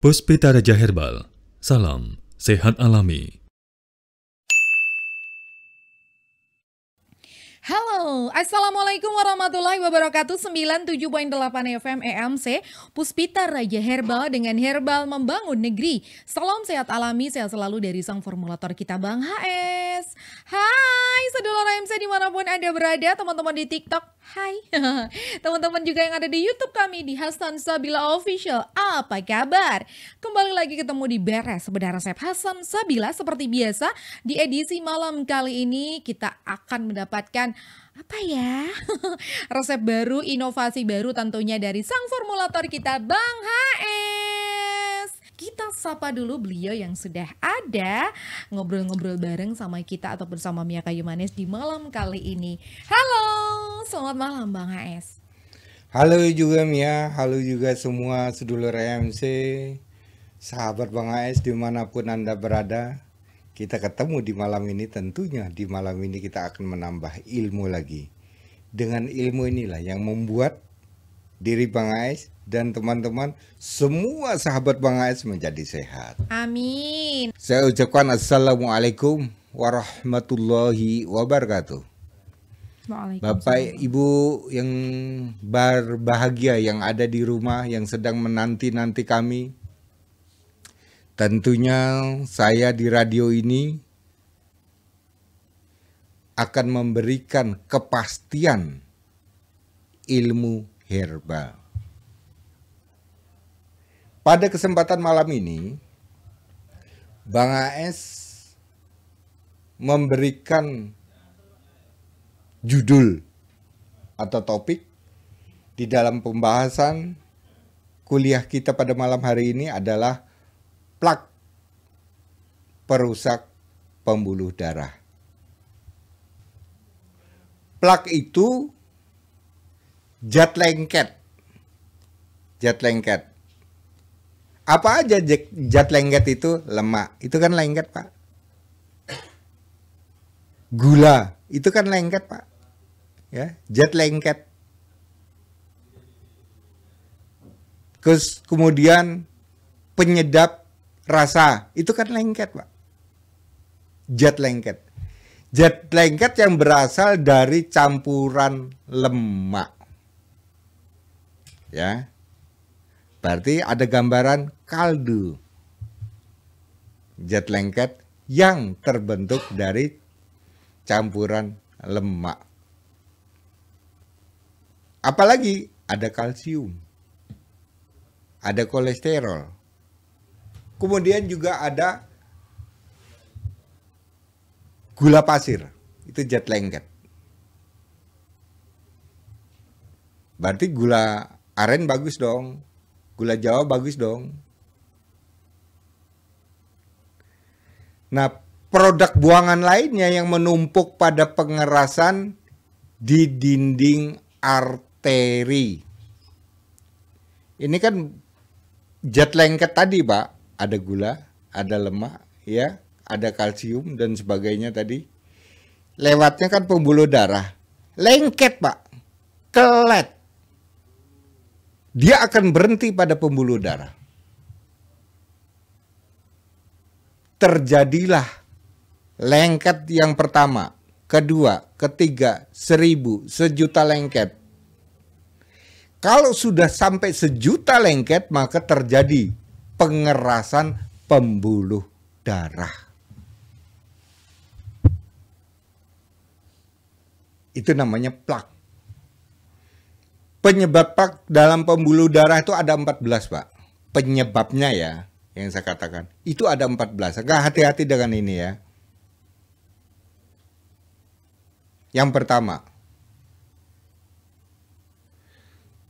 Puspita Raja Herbal, salam sehat alami. Halo, Assalamualaikum warahmatullahi wabarakatuh. 97.8 FM EMC Puspita Raja Herbal dengan Herbal Membangun Negeri. Salam sehat alami, sehat selalu dari sang formulator kita Bang HS. Hai sedulur EMC dimanapun Anda berada, teman-teman di TikTok, hai. Teman-teman juga yang ada di YouTube kami di Hasan Sabila Official, apa kabar? Kembali lagi ketemu di Beres Bedah Resep Hasan Sabila. Seperti biasa di edisi malam kali ini kita akan mendapatkan apa ya? Resep baru, inovasi baru tentunya dari sang formulator kita Bang HS. Kita sapa dulu beliau yang sudah ada ngobrol-ngobrol bareng sama kita atau bersama Mia Kayu Manis di malam kali ini. Halo, selamat malam Bang HS. Halo juga Mia, halo juga semua sedulur EMC, sahabat Bang HS dimanapun Anda berada. Kita ketemu di malam ini, tentunya di malam ini kita akan menambah ilmu lagi. Dengan ilmu inilah yang membuat diri Bang HS dan teman-teman semua sahabat Bang HS menjadi sehat. Amin. Saya ucapkan Assalamualaikum warahmatullahi wabarakatuh. Bapak Ibu yang berbahagia yang ada di rumah yang sedang menanti-nanti kami. Tentunya saya di radio ini akan memberikan kepastian ilmu herbal. Pada kesempatan malam ini, Bang AS memberikan judul atau topik di dalam pembahasan kuliah kita pada malam hari ini adalah plak perusak pembuluh darah. Plak itu zat lengket. Zat lengket. Apa aja zat lengket itu? Lemak. Itu kan lengket, Pak. Gula. Itu kan lengket, Pak. Ya, zat lengket. Kemudian penyedap rasa, itu kan lengket, Pak. Zat lengket. Zat lengket yang berasal dari campuran lemak. Ya. Berarti ada gambaran kaldu. Zat lengket yang terbentuk dari campuran lemak. Apalagi ada kalsium. Ada kolesterol. Kemudian juga ada gula pasir, itu zat lengket. Berarti gula aren bagus dong, gula Jawa bagus dong. Nah, produk buangan lainnya yang menumpuk pada pengerasan di dinding arteri. Ini kan zat lengket tadi, Pak. Ada gula, ada lemak, ya, ada kalsium dan sebagainya tadi. Lewatnya kan pembuluh darah. Lengket, Pak. Kelet. Dia akan berhenti pada pembuluh darah. Terjadilah lengket yang pertama, kedua, ketiga, 1000, sejuta lengket. Kalau sudah sampai sejuta lengket, maka terjadi pengerasan pembuluh darah. Itu namanya plak. Penyebab plak dalam pembuluh darah itu ada 14, Pak. Penyebabnya ya, yang saya katakan. Itu ada 14. Agak hati-hati dengan ini ya. Yang pertama,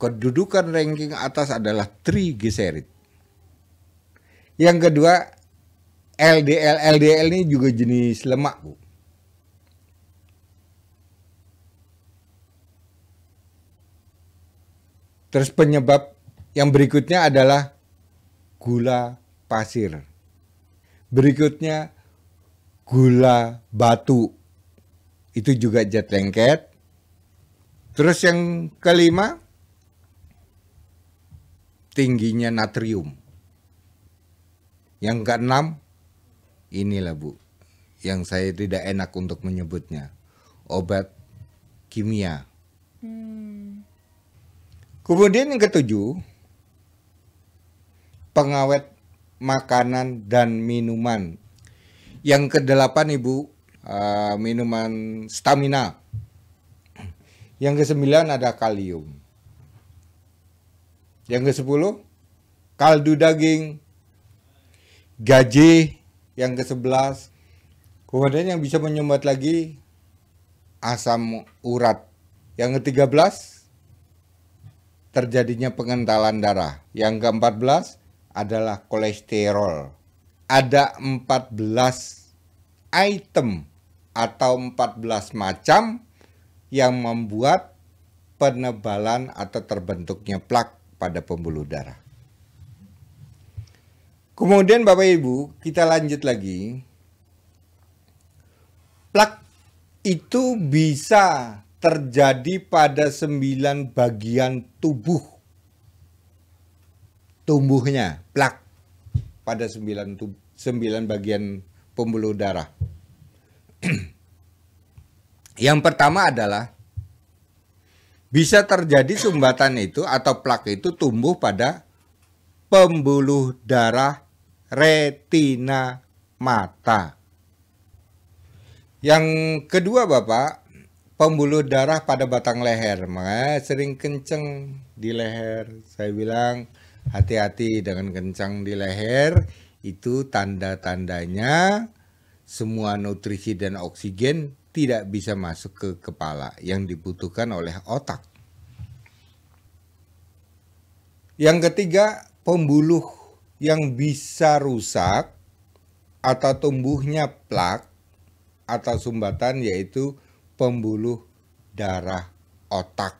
kedudukan ranking atas adalah trigliserid. Yang kedua, LDL. LDL ini juga jenis lemak, Bu. Terus penyebab yang berikutnya adalah gula pasir. Berikutnya gula batu. Itu juga zat lengket. Terus yang kelima, tingginya natrium. Yang keenam, inilah Bu, yang saya tidak enak untuk menyebutnya, obat kimia. Kemudian yang ketujuh, pengawet makanan dan minuman. Yang kedelapan Ibu, minuman stamina. Yang kesembilan ada kalium. Yang kesepuluh, kaldu daging, gaje. Yang ke-11, kemudian yang bisa menyumbat lagi asam urat. Yang ke-13, terjadinya pengentalan darah. Yang ke-14 adalah kolesterol. Ada 14 item atau 14 macam yang membuat penebalan atau terbentuknya plak pada pembuluh darah. Kemudian Bapak Ibu, kita lanjut lagi. Plak itu bisa terjadi pada 9 bagian tubuh. Tumbuhnya plak pada 9 bagian pembuluh darah. Yang pertama adalah bisa terjadi sumbatan itu atau plak itu tumbuh pada pembuluh darah retina mata. Yang kedua Bapak, pembuluh darah pada batang leher. Makanya sering kenceng di leher. Saya bilang hati-hati dengan kencang di leher. Itu tanda-tandanya semua nutrisi dan oksigen tidak bisa masuk ke kepala yang dibutuhkan oleh otak. Yang ketiga, pembuluh yang bisa rusak atau tumbuhnya plak atau sumbatan yaitu pembuluh darah otak.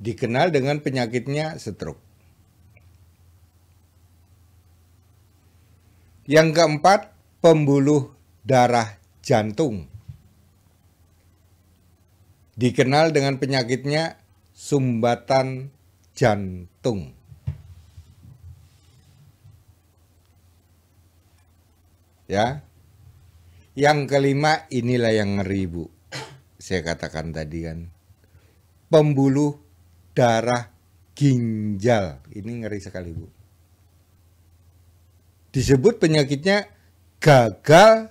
Dikenal dengan penyakitnya stroke. Yang keempat, pembuluh darah jantung. Dikenal dengan penyakitnya sumbatan jantung. Ya. Yang kelima, inilah yang ngeri Bu. Saya katakan tadi kan. Pembuluh darah ginjal. Ini ngeri sekali Bu. Disebut penyakitnya gagal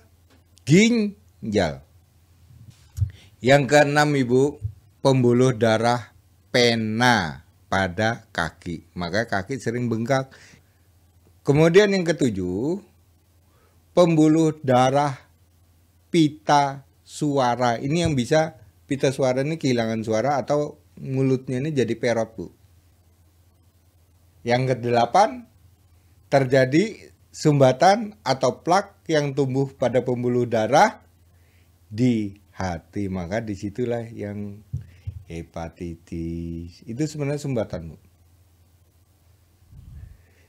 ginjal. Yang keenam Ibu, pembuluh darah pena pada kaki. Maka kaki sering bengkak. Kemudian yang ketujuh, pembuluh darah pita suara. Ini yang bisa pita suara ini kehilangan suara atau mulutnya ini jadi perot Bu. Yang kedelapan, terjadi sumbatan atau plak yang tumbuh pada pembuluh darah di hati. Maka disitulah yang hepatitis. Itu sebenarnya sumbatan Bu.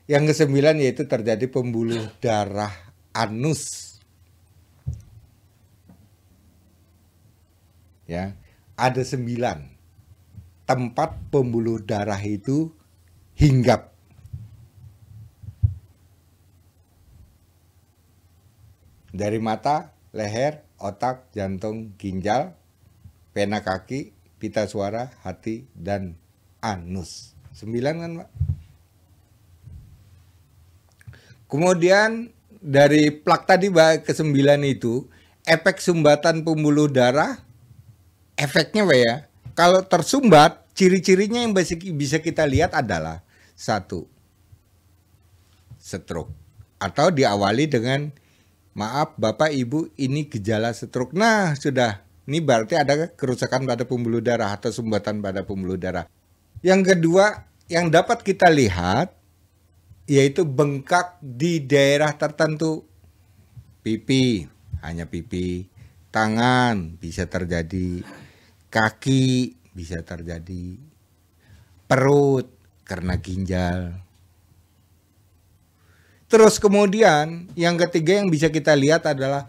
Yang kesembilan yaitu terjadi pembuluh darah anus. Ya, ada 9 tempat pembuluh darah itu hinggap. Dari mata, leher, otak, jantung, ginjal, pena kaki, pita suara, hati, dan anus. 9 kan Pak? Kemudian dari plak tadi ke-9 itu, efek sumbatan pembuluh darah, efeknya Pak ya, kalau tersumbat, ciri-cirinya yang bisa kita lihat adalah 1, stroke. Atau diawali dengan, maaf Bapak Ibu ini gejala stroke. Nah sudah, ini berarti ada kerusakan pada pembuluh darah atau sumbatan pada pembuluh darah. Yang kedua yang dapat kita lihat yaitu bengkak di daerah tertentu. Pipi, hanya pipi. Tangan bisa terjadi, kaki bisa terjadi, perut karena ginjal. Terus kemudian yang ketiga yang bisa kita lihat adalah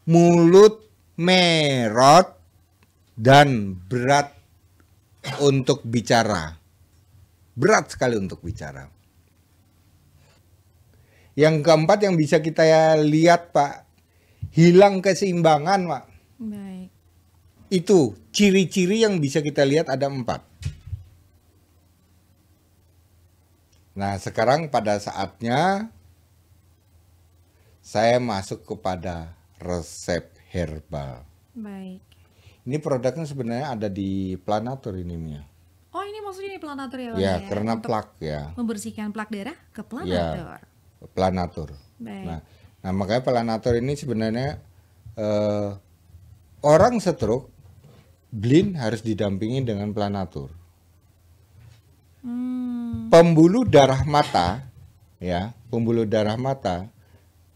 mulut merot dan berat untuk bicara. Berat sekali untuk bicara. Yang keempat yang bisa kita lihat, Pak, hilang keseimbangan, Pak. Baik. Itu ciri-ciri yang bisa kita lihat ada 4. Nah, sekarang pada saatnya saya masuk kepada resep herbal. Baik. Ini produknya sebenarnya ada di Planatur ini, Mia. Oh, ini maksudnya di Planatur ya, Bang? Ya, karena Untuk plak ya. membersihkan plak darah ke Planatur. Ya, Planatur. Baik. Nah, makanya Planatur ini sebenarnya orang stroke blind harus didampingi dengan Planatur. Pembuluh darah mata, ya, pembuluh darah mata,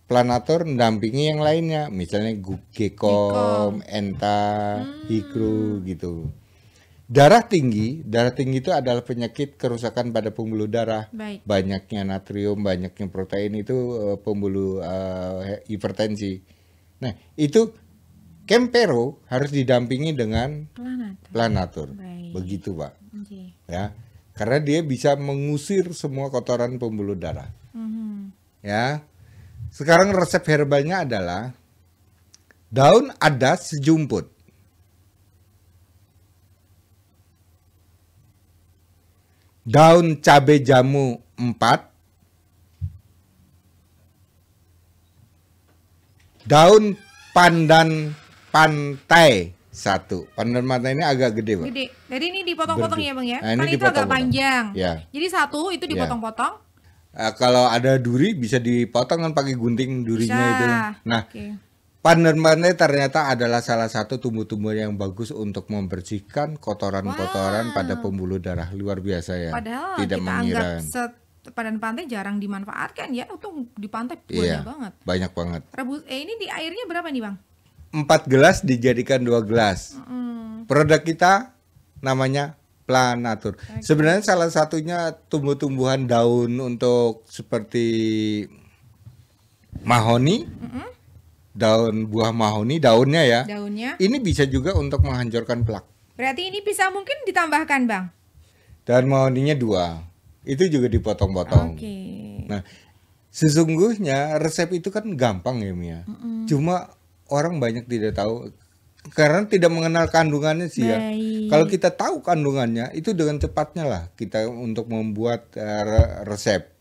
Planatur mendampingi yang lainnya, misalnya Gekom, Enta, Hikru gitu. Darah tinggi itu adalah penyakit kerusakan pada pembuluh darah. Baik. Banyaknya natrium, banyaknya protein itu pembuluh hipertensi. Nah, itu Kempero harus didampingi dengan Planatur. Baik. Begitu, Pak. Oke. Ya. Karena dia bisa mengusir semua kotoran pembuluh darah. Ya. Sekarang resep herbalnya adalah daun adas sejumput. Daun cabai jamu 4. Daun pandan pantai 1. Pandan pantai ini agak gede, Pak. Gede. Jadi ini dipotong-potong ya, Bang ya? Nah, Kan ini itu agak dipotong-potong. panjang. Ya. Jadi satu itu dipotong-potong. Kalau ada duri bisa dipotong kan pakai gunting durinya Bisa. itu. Nah, Oke. pandan pantai ternyata adalah salah satu tumbuh-tumbuhan yang bagus untuk membersihkan kotoran-kotoran pada pembuluh darah. Luar biasa ya. Padahal Tidak kita mengira. anggap pandan pantai jarang dimanfaatkan ya. Untuk di pantai banyak Iya, banget. banyak banget. Ini di airnya berapa nih, Bang? 4 gelas dijadikan 2 gelas. Produk kita namanya Planatur. Sebenarnya salah satunya tumbuh-tumbuhan daun untuk seperti mahoni, daun buah mahoni, daunnya ya. Daunnya. Ini bisa juga untuk menghancurkan plak. Berarti ini bisa mungkin ditambahkan, Bang? Dan mahoninya 2. Itu juga dipotong-potong. Oke. Nah, sesungguhnya resep itu kan gampang ya, Mia. Cuma orang banyak tidak tahu karena tidak mengenal kandungannya sih ya. Baik. Kalau kita tahu kandungannya, itu dengan cepatnya lah kita untuk membuat resep.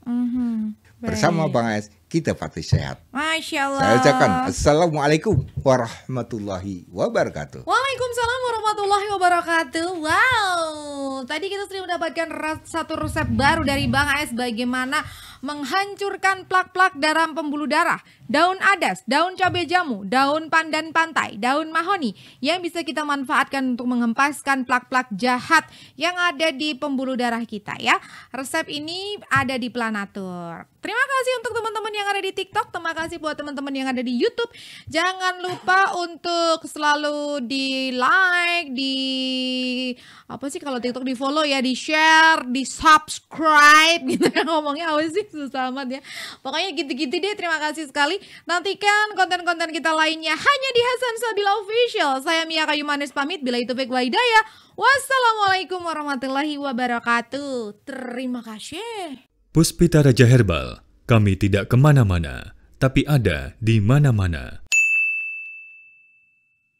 Bersama Bang AS, kita pasti sehat. Masya Allah. Saya ucapkan Assalamualaikum warahmatullahi wabarakatuh. Waalaikumsalam warahmatullahi wabarakatuh. Wow, tadi kita sudah mendapatkan satu resep baru dari Bang AS bagaimana menghancurkan plak-plak dalam pembuluh darah. Daun adas, daun cabai jamu, daun pandan pantai, daun mahoni yang bisa kita manfaatkan untuk menghempaskan plak-plak jahat yang ada di pembuluh darah kita ya. Resep ini ada di Planatur. Terima kasih untuk teman-teman yang ada di TikTok, terima kasih buat teman-teman yang ada di YouTube. Jangan lupa untuk selalu di like, di apa sih kalau TikTok di follow ya, di share, di subscribe gitu ya, ngomongnya apa sih susah amat ya. Pokoknya gitu-gitu deh, terima kasih sekali. Nantikan konten-konten kita lainnya hanya di Hasan Sabila Official. Saya Mia Kayu Manis pamit, bila itu baik wa hidayah. Wassalamualaikum warahmatullahi wabarakatuh. Terima kasih. Puspita Raja Herbal, kami tidak kemana-mana, tapi ada di mana-mana.